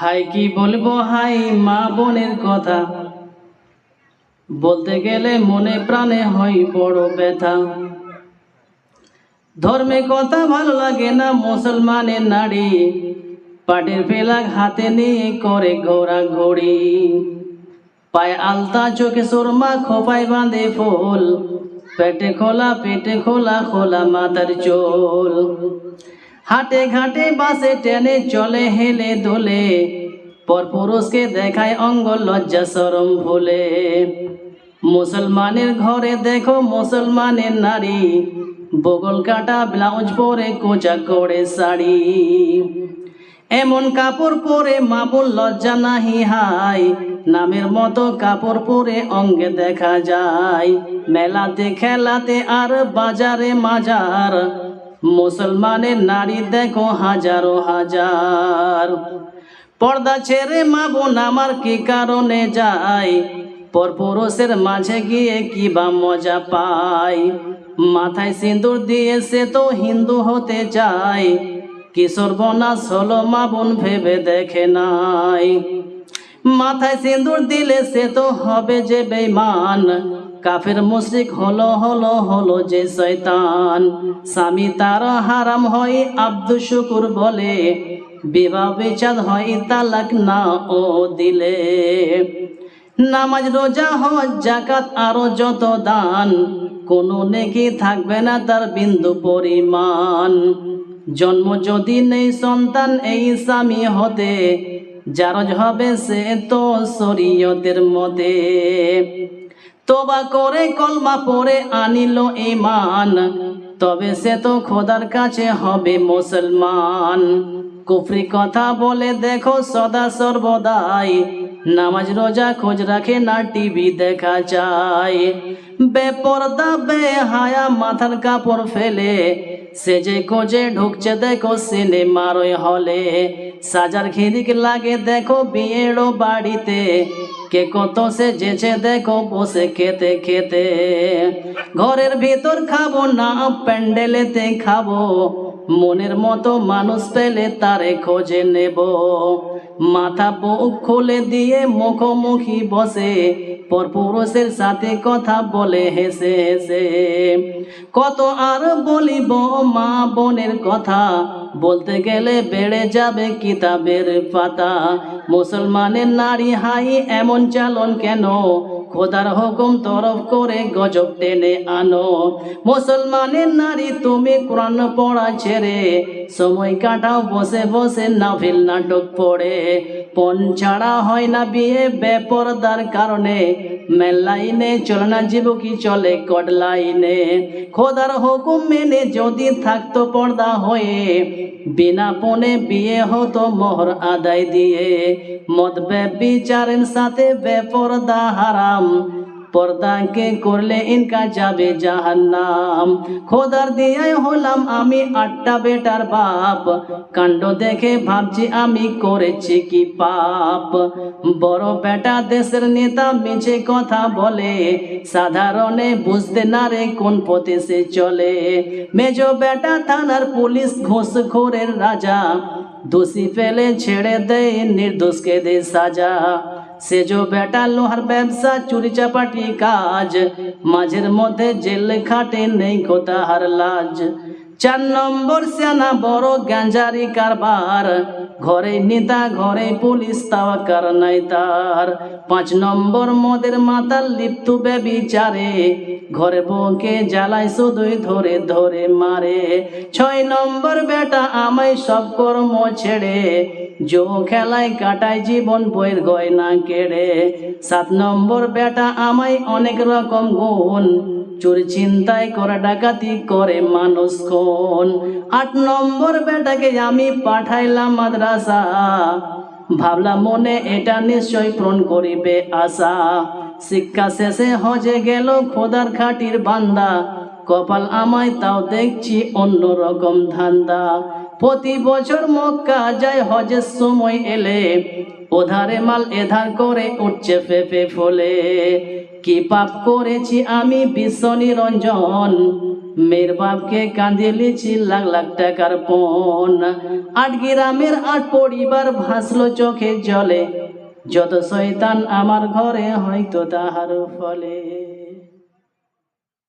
High কি বলবো high মা বোনের কথা, বলতে গেলে মনে প্রাণে হয় বড় ব্যথা। ধর্মে কথা ভালো লাগে না মুসলমানের নারী, পাটের ফেলাক হাতে নিয়ে করে ঘোরাঘুরি। পায়ে আলতা চোখে সুরমা খোপায় বাঁধে ফুল, পেটে খোলা খোলা মাথার চুল। হাটে ঘাটে বাসে টেনে চলে হেলে দোলে, পরপুরুষকে দেখায় অঙ্গ লজ্জা শরম ভুলে। মুসলমানের ঘরে দেখো মুসলমানের নারী, বগল কাটা ব্লাউজ পরে কোচা করে শাড়ি। এমন কাপড় পরে মাবুল লজ্জা নাহি হাই, নামের মতো কাপড় পরে অঙ্গে দেখা যায়। মেলাতে খেলাতে আর বাজারে মাজার, মুসলমানের নারী দেখো হাজারো হাজার। পর্দা ছেড়ে মা বোন আমার কি কারণে যায়, পরপুরুষের মাঝে গিয়ে কি বা মজা পায়। মাথায় সিঁদুর দিয়ে সে তো হিন্দু হতে চায়, কি সর্বনাশ হলো মা বোন ভেবে দেখে নাই। মাথায় সিঁদুর দিলে সে তো হবে যে বেঈমান, কাফের মুশরিক হলো যে শয়তান। স্বামী তার হারাম হয় আব্দু শুকুর বলে, বিবাহ বিচ্ছেদ হয় তালাক না ও দিলে। নামাজ রোজা হজ যাকাত আরো যত দান, কোনো নেকি থাকবে না তার বিন্দু পরিমাণ। জন্ম যদি নেই সন্তান এই স্বামী হতে, জারজ হবে সে তো শরীয়তের মতে। তোবা করে কলমা পড়ে আনিল ঈমান, তবে সে তো খোদার কাছে হবে মুসলমান। কুফরি কথা বলে দেখো সদা সর্বদাই, নামাজ রোজা খোঁজ রাখে না টিভি দেখা যায়। বেপরদা বেহায়া মাথার কাপড় ফেলে, সে যে কোজে ঢুকছে দেখো সিনেমার হলে। সাজার খিদিক লাগে দেখো বিয়েরও বাড়িতে, কে কত সে যেছে দেখো বসে খেতে খেতে। ঘরের ভিতর খাবো না প্যান্ডেলেতে খাবো, মনের মতো মানুষ পেলে তারে খোঁজে নেব। মাথা বুক খুলে দিয়ে মুখোমুখি বসে, পরপুরুষের সাথে কথা বলে হেসে হেসে। কত আর বলিব মা বোনের কথা, বলতে গেলে বেড়ে যাবে কিতাবের পাতা। মুসলমানের নারী হাই এমন চালন কেন, খোদার হুকুম তরফ করে গজব টেনে আনো। মুসলমানের নারী তুমি কোরআন পড়া ছেড়ে, সময় কাটাও বসে বসে নাফিল নাটক পড়ে। পণ ছাড়া হয় না বিয়ে বেপরদার কারণে, মেল লাইনে চলে না জীবকি চলে কট লাইনে। খোদার হুকুম মেনে যদি থাকতো পর্দা হয়ে, বিনা পণে বিয়ে হতো মোহর আদায় দিয়ে। মদ ব্যভিচারের সাথে বেপরদা হারাম, পর্দাকে করলে ইনকা যাবে জাহান্নাম। খোদার দিয়াই হলাম আমি 8টা বেটার বাপ, কাণ্ড দেখে ভাবছি আমি করেছি কি পাপ। বড় বেটা দেশের নেতা মিছে কথা বলে, সাধারণে বুঝতে না রে কোন পথে সে চলে। মেজো বেটা থানার পুলিশ ঘুষখোরের রাজা, দোষী ফেলে ছেড়ে দেয় নির্দোষকে দে সাজা। সেজো বেটা লোহার ব্যবসা চুরি চাপাটি কাজ, মাঝের মধ্যে জেল খাটে নেই কোথার লাজ। 4 নম্বর সেনা বড় গাঞ্জারি কারবার, ঘরে নেতা ঘরে পুলিশ তাওয়াক্কার নাই তার। 5 নম্বর মদের মাতাল লিপ্ত ব্যভিচারে, ঘরে বউকে জ্বালায় শুধুই ধরে ধরে মারে। 6 নম্বর বেটা আমায় সব কর্ম ছেড়ে, জো খেলায় কাটায় জীবন বইয়ের গয়না কেড়ে। 7 নম্বর বেটা আমায় অনেক রকম গুণ, চুরি ছিনতাই করে ডাকাতি করে মানুষ খুন। 8 নম্বর বেটাকে আমি পাঠাইলাম মাদ্রাসা, ভাবলাম মনে এটা নিশ্চয় পূরণ করিবে আশা। শিক্ষা শেষে হজে গেল খোদার খাটির বান্দা, কপাল আমায় তাও দেখছি অন্য রকম ধান্দা। প্রতি বছর মক্কা যায় হজের সময় এলে, ওধারে মাল এধার করে উঠছে ফেফে ফলে। কি পাপ করেছি আমি বিশ্ব নিরঞ্জন, মেয়ের বাপকে কাঁদিয়ে লিছি লাখ লাখ টাকার পণ। 8 গ্রামের 8 পরিবার ভাসলো চোখে জলে, যত শয়তান আমার ঘরে হয়তো তাহার ফলে।